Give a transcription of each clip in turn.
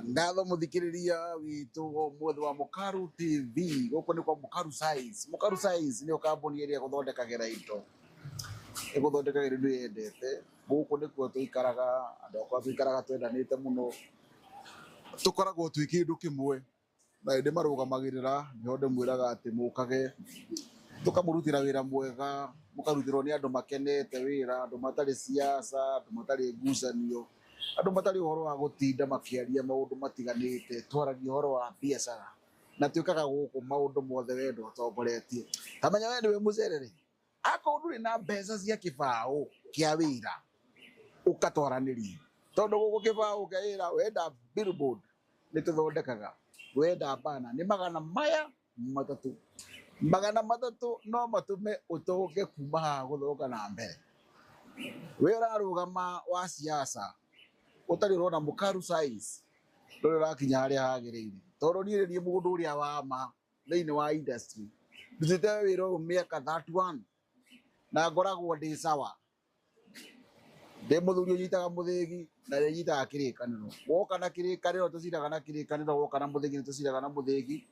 Ndatho muthikiriria witu mwethe wa Mukaru TV guku ni kwa Mukaru Size. Mukaru Size ni kambuni iria guthondekagira indo iguthondekagira indo yendete guku ni kuo tuikaraga andu akwa tuikaraga twendanite muno tukoragwo twi kindu kimwe na indi marugamagirira ni onde mwiraga ati mukage tukamurutira wira mwega mukarutirwo ni andu makenete wira andu matari siasa andu matari ngucanio andu matari horo wa gutinda makiaria maundu matiganite twaragia horo wa biacara na tuikaga guku maundu mothe wendo tomboretie tamenya wende we mucerere ako nduri na mbeca cia kibao kia wira ukatwaraniria tondu guku kibao kia wira wenda billboard ni tuthondekaga wenda bana ni magana matatu no matume utoke kuma guthoka na mbere wira rugama wa siasa utari rona Mukaru Size ndore rakinya haria hagiriire tondu ni mundu uria wa ma thiini wa industry ndutite wira uyu miaka 31 na ngoragwo ndi sawa ndi muthuri unyitaga muthigi na nyitaga kirikaniro woka na kirikaniro tuciraga na kirikaniro woka na muthigi tuciraga na muthigi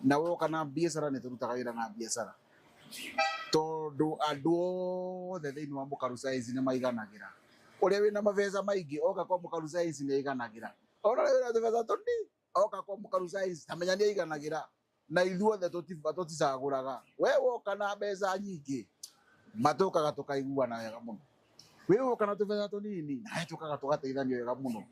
na woka na biacara ni turutaga wira na biacara tondu andu othe thiini wa Mukaru Size ni maiganagira uria wina mabeca maingi oka kwa Mukaru Size ni iganagira ora wina tubeca tundi oka kwa Mukaru Size tamenya ni iganagira na ithuothe tuticaguraga we woka na mbeca nyingi matukaga tukaiguana wega muno we woka na tubeca tunini na tukaga tugateithania wega muno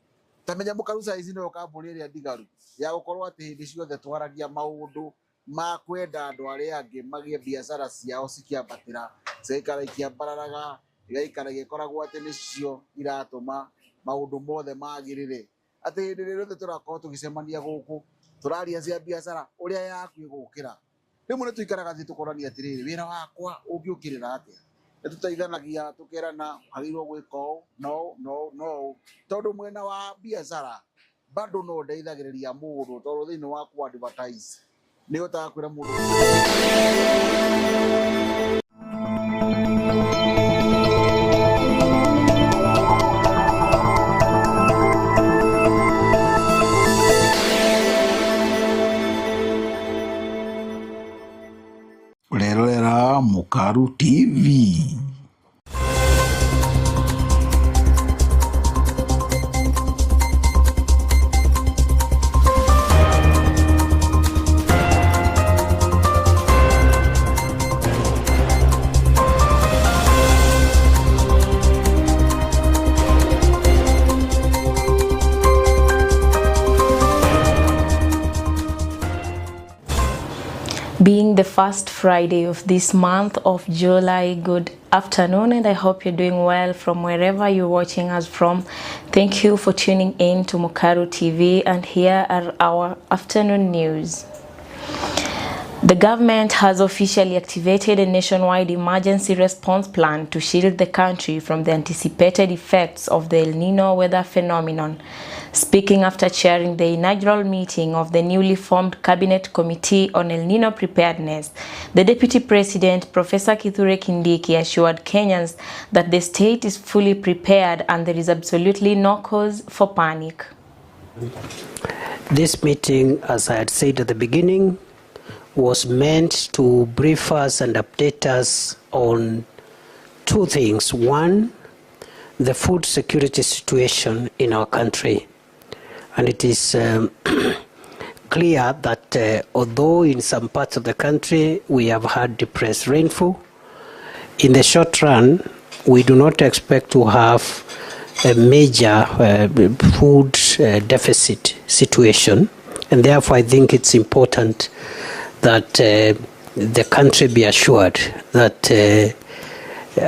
tamenya Mukaru Size ni kambuni iria ndigaru ya gukorwo ati hindi ciothe twaragia maundu ma kwenda andu aria angi magie biacara ciao cikiambatira cikara ikiambararaga igaikara gikoragwo ati nicio iratuma maundu mothe magirire ati hindi riothe turakorwo tugicemania guku turaria cia biacara uria yaku igukira rimwe tuikaraga thi tukorania atiriri wira wakwa ungiukirira atia nituteithanagia tukerana hagirwo gwika no tondu mwena wa biacara bado no ndeithagiriria mundu tondu thiini wa ku advertise ni hotaga kwira mundu urerorera Mukaru TV. Being the first Friday of this month of July, good afternoon, and I hope you're doing well from wherever you're watching us from. Thank you for tuning in to Mukaru TV, and here are our afternoon news. The government has officially activated a nationwide emergency response plan to shield the country from the anticipated effects of the El Nino weather phenomenon. Speaking after chairing the inaugural meeting of the newly formed Cabinet Committee on El Nino Preparedness, the Deputy President, Professor Kithure Kindiki, assured Kenyans that the state is fully prepared and there is absolutely no cause for panic. This meeting, as I had said at the beginning, was meant to brief us and update us on two things. One, the food security situation in our country. And it is clear that although in some parts of the country we have had depressed rainfall, in the short run we do not expect to have a major food deficit situation. And therefore I think it's important that the country be assured that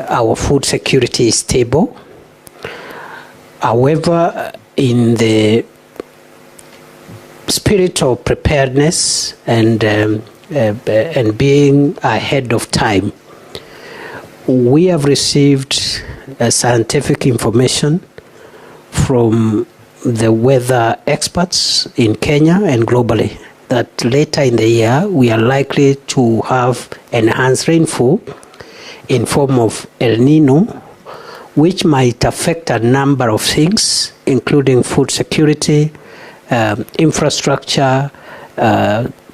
our food security is stable. However, in the spirit of preparedness and being ahead of time, we have received scientific information from the weather experts in Kenya and globally that later in the year we are likely to have enhanced rainfall in form of El Nino, which might affect a number of things, including food security, infrastructure,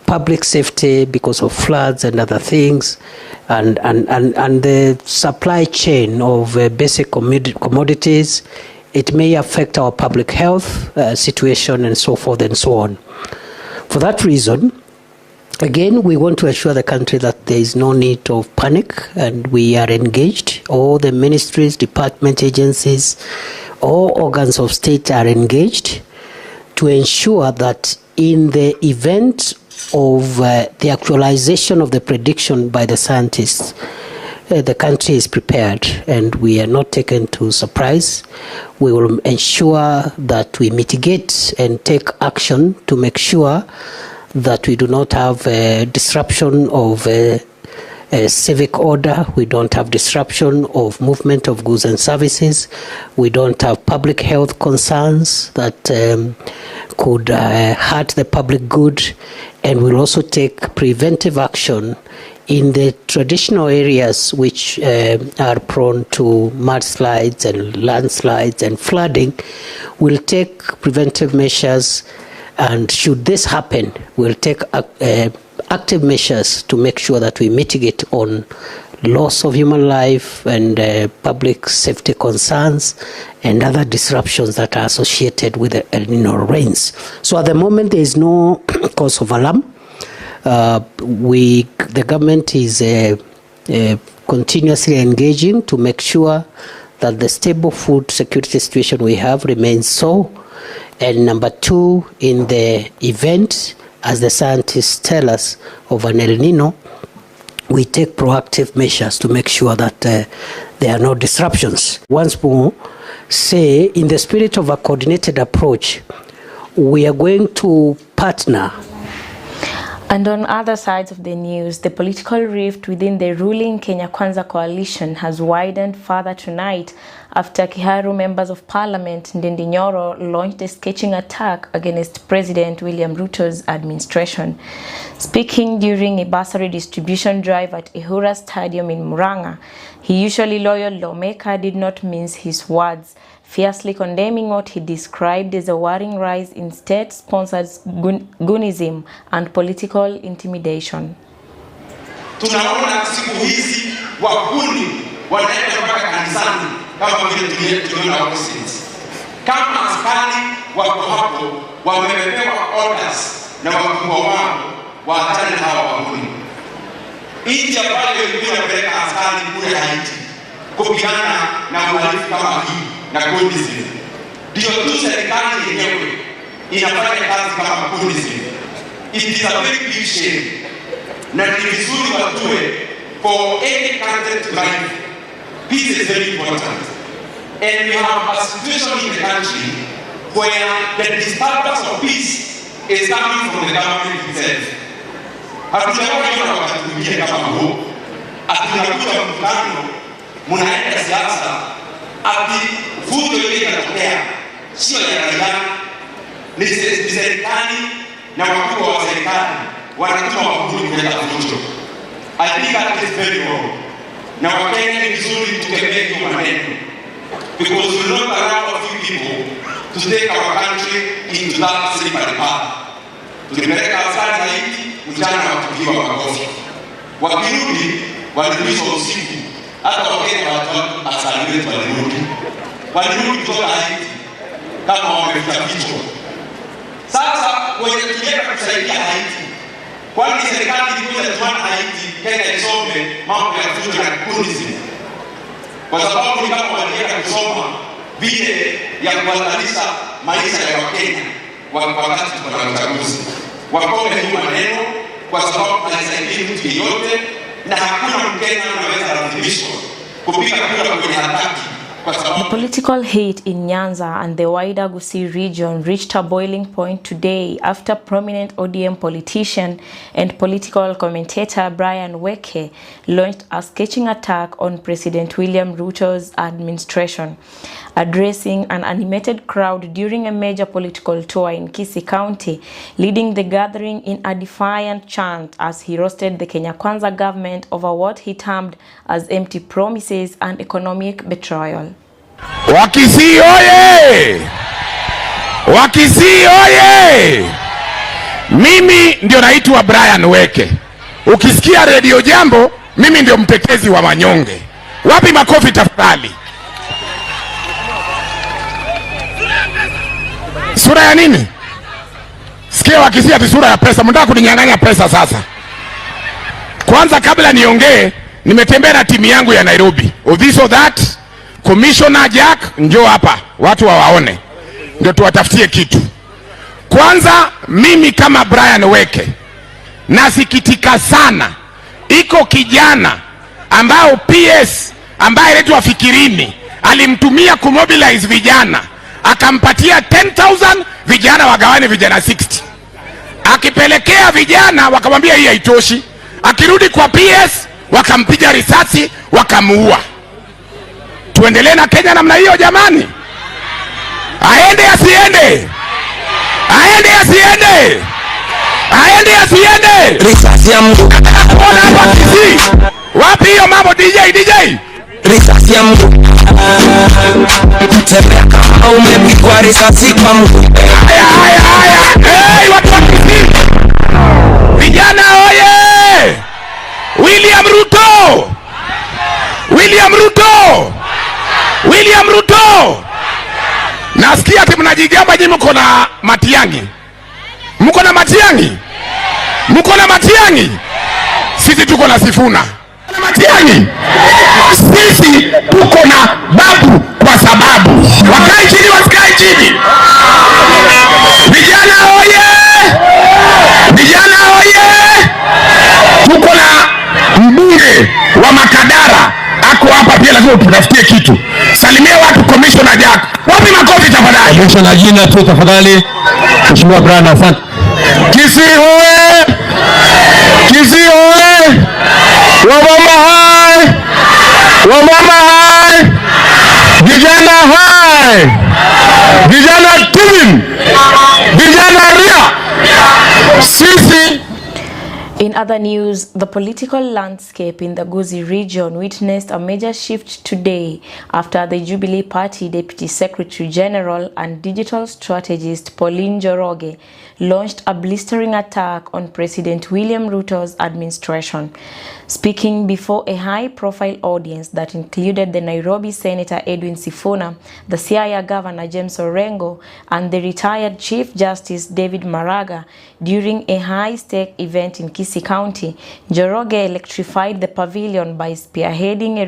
public safety because of floods and other things, and the supply chain of basic commodities. It may affect our public health situation and so forth and so on. For that reason, again, we want to assure the country that there is no need of panic, and we are engaged. All the ministries, department agencies, all organs of state are engaged to ensure that in the event of the actualization of the prediction by the scientists, the country is prepared and we are not taken to surprise. We will ensure that we mitigate and take action to make sure that we do not have a disruption of civic order, we don't have disruption of movement of goods and services, we don't have public health concerns that could hurt the public good, and we'll also take preventive action in the traditional areas which are prone to mudslides and landslides and flooding. We'll take preventive measures, and should this happen, we'll take active measures to make sure that we mitigate on loss of human life and public safety concerns and other disruptions that are associated with the El Nino rains. So at the moment, there is no cause of alarm. The government is continuously engaging to make sure that the stable food security situation we have remains so. And number two, in the event, as the scientists tell us, of an El Nino, we take proactive measures to make sure that there are no disruptions. Once more, say, in the spirit of a coordinated approach, we are going to partner. And on other sides of the news, the political rift within the ruling Kenya Kwanza coalition has widened further tonight after Kiharu members of parliament Ndindi Nyoro launched a scathing attack against President William Ruto's administration. Speaking during a bursary distribution drive at Ihura Stadium in Murang'a, he usually loyal lawmaker did not mince his words, fiercely condemning what he described as a worrying rise in state-sponsored goonism and political intimidation. Tunaona siku hizi wahuni wanaenda mpaka kanisani kama vile tuliona Muslims. Kama askari wako hapo wamepewa orders na wakubwa wao waachane na hao wahuni. Nchi ambayo ilikuwa inapeleka askari kule Haiti kupigana na uhalifu kama hii na goonism, ndio tu serikali yenyewe inafanya kazi kama goonism. It is a very big shame. Na ni vizuri wajue, for any country to life, peace is very important. And we have a situation in the country where the disturbance of peace is coming from the government itself. Hatujaona wakati mwingine kama huu, atinakuja mkutano, munaenda siasa, ati fujo ile inatokea, sio ya raia, ni serikali na wakuu wa serikali wanatuma wahuni kuleta fujo. I think that is very wrong. Na Wakenya ni vizuri tukemee hiyo maneno, because we will not allow a few people to take our country into that slippery path. Tulipeleka askari Haiti, mchana wakipigiwa makofi. Wakirudi, walirudishwa usiku. Hata Wakenya askari wetu walirudi kutoka Haiti kama wamefichwa. Sasa wenye tulienda kusaidia Haiti, kwani serikali ilikuja tuana Haiti, Kenya isome mambo ya fujo na goonism. Kwa sababu ni kama walienda kusoma vile ya kuhatarisha maisha ya Wakenya wakati kuna uchaguzi. Wakome hii maneno kwa sababu haisaidii mtu yeyote, na hakuna Mkenya anaweza lazimishwa kupiga kura kwenye hataki. The political heat in Nyanza and the wider Gusii region reached a boiling point today after prominent ODM politician and political commentator Brian Weke launched a scathing attack on President William Ruto's administration. Addressing an animated crowd during a major political tour in Kisii County, leading the gathering in a defiant chant as he roasted the Kenya Kwanza government over what he termed as empty promises and economic betrayal. Wakisii oye! Wakisii oye! Mimi ndio naitwa Brian Weke. Ukisikia Radio Jambo, mimi ndio mtetezi wa wanyonge. Wapi makofi tafadhali? Sura ya nini? Sikia Wakisii ati sura ya pesa. Mnataka kuninyang'anya pesa sasa. Kwanza kabla niongee, nimetembea na timu yangu ya Nairobi. Of this or that, Commissioner Jack, njoo hapa. Watu wawaone. Ndio tuwatafutie kitu. Kwanza mimi kama Brian Weke nasikitika sana. Iko kijana ambao PS ambaye anaitwa Fikirini alimtumia kumobilize vijana, akampatia 10,000 vijana wagawane vijana 60. Akipelekea vijana wakamwambia hii haitoshi. Akirudi kwa PS wakampiga risasi wakamuua. Tuendelee na Kenya namna hiyo jamani? Aende asiende? Aende asiende? Aende asiende? Risasi ya Mungu. Mbona hapa Kisii? Wapi hiyo mambo DJ? Risasi ya Mungu. Tembea kama umepigwa risasi kwa Mungu. Haya. Hey, watu wa Kisii. Vijana oye! William Ruto! Nasikia ati mnajigamba nyinyi mko na Matiang'i. Mko na Matiang'i? Sisi tuko na Sifuna. Matiang'i. Sisi tuko na Babu kwa sababu. Wakae chini wasikae chini. Vijana oye! Tuko na mbunge wa Makadara ako hapa pia, lazima tutafutie kitu. Salimia watu Commissioner Jack. Wapi makofi tafadhali? Commissioner jina tu tafadhali. Mheshimiwa Brian, asante. Kisii hoye! Wamama hai! Vijana hai! Vijana team! Vijana ria! Sisi. In other news, the political landscape in the Gusii region witnessed a major shift today after the Jubilee Party Deputy Secretary General and digital strategist Pauline Njoroge launched a blistering attack on President William Ruto's administration. Speaking before a high-profile audience that included the Nairobi Senator Edwin Sifuna, the Siaya Governor James Orengo, and the retired Chief Justice David Maraga during a high-stake event in Kisii County, Njoroge electrified the pavilion by spearheading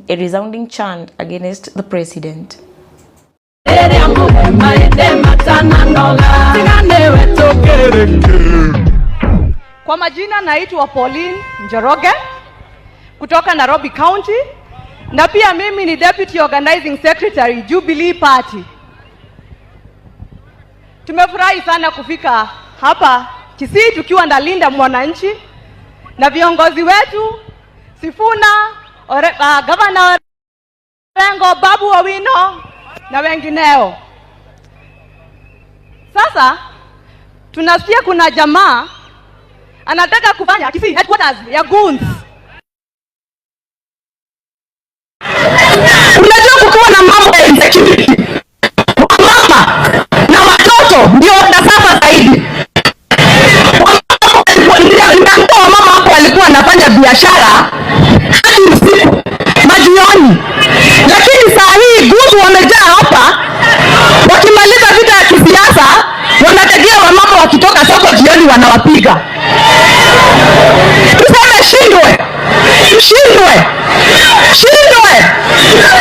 a resounding chant against the president. Kwa majina naitwa Pauline Njoroge kutoka Nairobi County, na pia mimi ni Deputy Organizing Secretary Jubilee Party. Tumefurahi sana kufika hapa Kisii tukiwa ndalinda mwananchi na viongozi wetu Sifuna, Governor Orengo, Babu Owino na wengineo. Sasa tunasikia kuna jamaa anataka kufanya Kisii headquarters ya goons. Unajua kukiwa na mambo ya insecurity, mama na watoto ndio watasafa zaidi. Mama hapo alikuwa anafanya biashara hadi usiku majioni, lakini saa hii goons wamejaa hapa. Wakimaliza vita ya kisiasa wanategea wamama wakitoka soko jioni wanawapiga. Tuseme shindwe.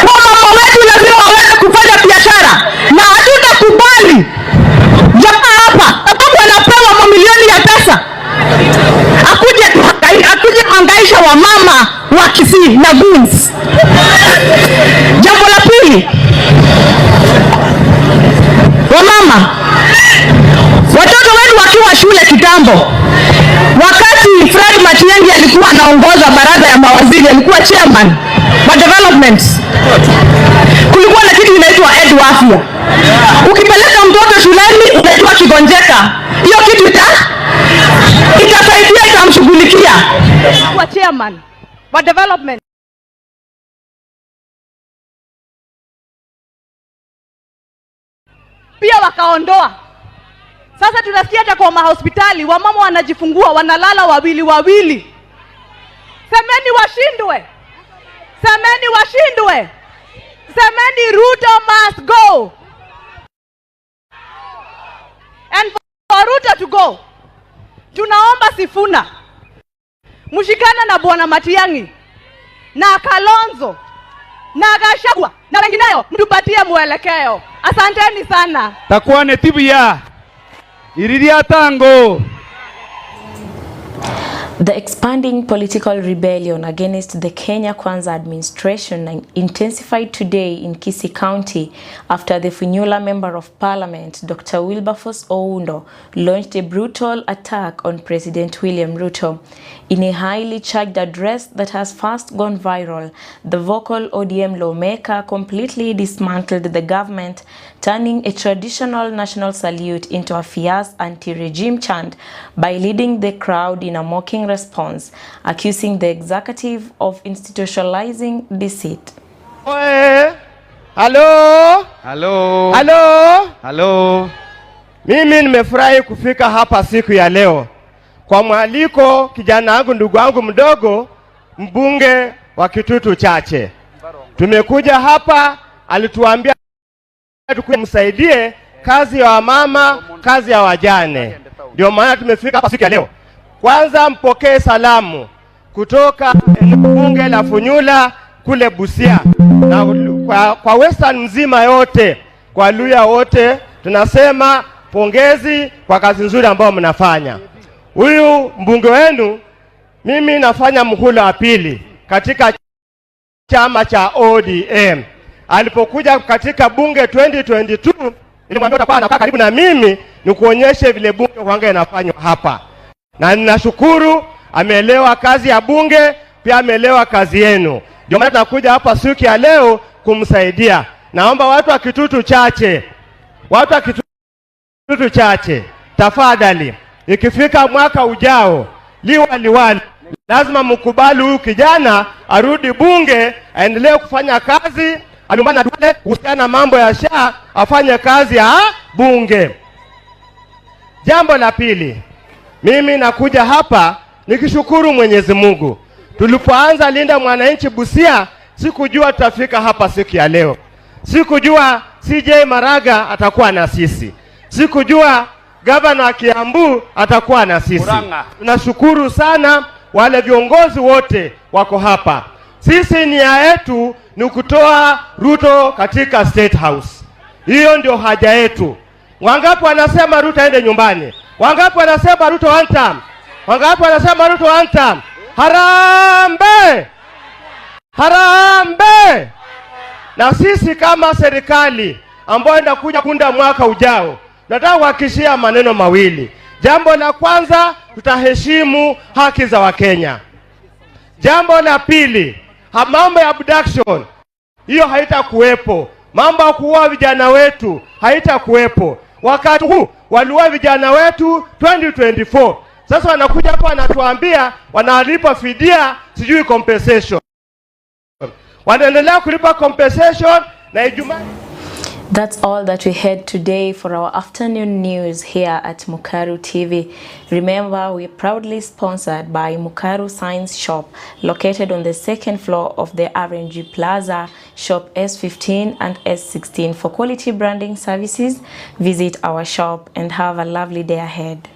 Wamama wetu lazima waweze kufanya biashara, na hatutakubali jamaa hapa sababu anapewa mamilioni ya pesa akuje kuhangaisha wamama wa Kisii na goons. Jambo la pili, wamama, watoto wetu wakiwa shule kitambo, wakati Fred Matiang'i alikuwa anaongoza baraza ya mawaziri, alikuwa chairman wa development, kulikuwa na kitu inaitwa Edu Afya. Ukipeleka mtoto shuleni unajua kigonjeka, hiyo kitu itasaidia, itamshughulikia. Kwa chairman wa development. pia wakaondoa. Sasa tunasikia hata kwa mahospitali wamama wanajifungua wanalala wawili wawili. Semeni washindwe. Semeni washindwe. Semeni Ruto must go. And for Ruto to go, tunaomba Sifuna mshikana na Bwana Matiang'i na Kalonzo na Gachagua na wengineo, mtupatie mwelekeo. Asanteni sana. Takuwa ne tibia iriria tango. The expanding political rebellion against the Kenya Kwanza administration intensified today in Kisii County after the Funyula Member of Parliament, Dr. Wilberforce Oundo, launched a brutal attack on President William Ruto. In a highly charged address that has first gone viral, the vocal ODM lawmaker completely dismantled the government, turning a traditional national salute into a fierce anti-regime chant by leading the crowd in a mocking response, accusing the executive of institutionalizing deceit. Hello? Hello. Hello? Hello. Mimi nimefurahi kufika hapa siku ya leo kwa mwaliko kijana wangu, ndugu wangu mdogo, mbunge wa Kitutu Chache. Tumekuja hapa, alituambia tukumsaidie kazi ya wamama, kazi ya wajane. Ndio maana tumefika hapa siku ya leo. Kwanza mpokee salamu kutoka bunge la Funyula kule Busia na kwa Western mzima yote, kwa Luya wote tunasema pongezi kwa kazi nzuri ambayo mnafanya. Huyu mbunge wenu, mimi nafanya mhula wa pili katika chama cha ODM. Alipokuja katika bunge 2022, nilimwambia utakuwa anakaa karibu na mimi nikuonyeshe vile bunge wanga inafanywa hapa. Na ninashukuru ameelewa kazi ya bunge, pia ameelewa kazi yenu. Ndio maana tunakuja hapa siku ya leo kumsaidia. Naomba watu wa Kitutu Chache, watu wa Kitutu Chache, tafadhali ikifika mwaka ujao, liwali lazima mkubali huyu kijana arudi bunge, aendelee kufanya kazi, alumbana dule kuhusiana mambo ya SHA, afanye kazi ya bunge. Jambo la pili, mimi nakuja hapa nikishukuru Mwenyezi Mungu. Tulipoanza Linda Mwananchi Busia, sikujua tutafika hapa siku ya leo. Sikujua CJ Maraga atakuwa na sisi. Sikujua gavana wa Kiambu atakuwa na sisi. Tunashukuru sana wale viongozi wote wako hapa. Sisi nia yetu ni kutoa Ruto katika State House. Hiyo ndio haja yetu. Wangapi wanasema Ruto aende nyumbani? Wangapi wanasema Ruto one term? Wangapi wanasema Ruto one term? Harambe! Harambe! Na sisi kama serikali ambayo inakuja kunda mwaka ujao, nataka kuhakikishia maneno mawili. Jambo la kwanza, tutaheshimu haki za Wakenya. Jambo la pili, mambo ya abduction, hiyo haitakuwepo. Mambo ya kuua vijana wetu haitakuwepo. Wakati huu waliua vijana wetu 2024. Sasa wanakuja hapa wanatuambia wanalipa fidia, sijui compensation. Wanaendelea kulipa compensation na Ijumaa. That's all that we had today for our afternoon news here at Mukaru TV. Remember, we're proudly sponsored by Mukaru Science Shop, located on the second floor of the RNG Plaza, shop S15 and S16. For quality branding services, visit our shop and have a lovely day ahead.